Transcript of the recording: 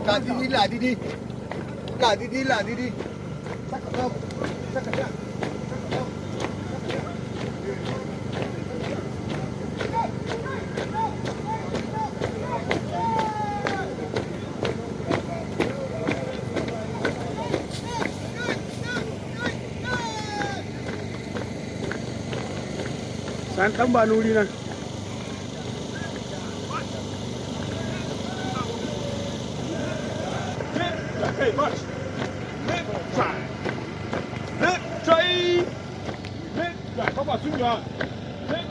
Là đi, là đi đi. Là đi đi, là đi đi. Chắc cả không? Chắc cả chưa? San dan ba nuri nan. Hey, march! Hit, try! Hit, try! Hit, try! Không vào xuống nhờ! Hit,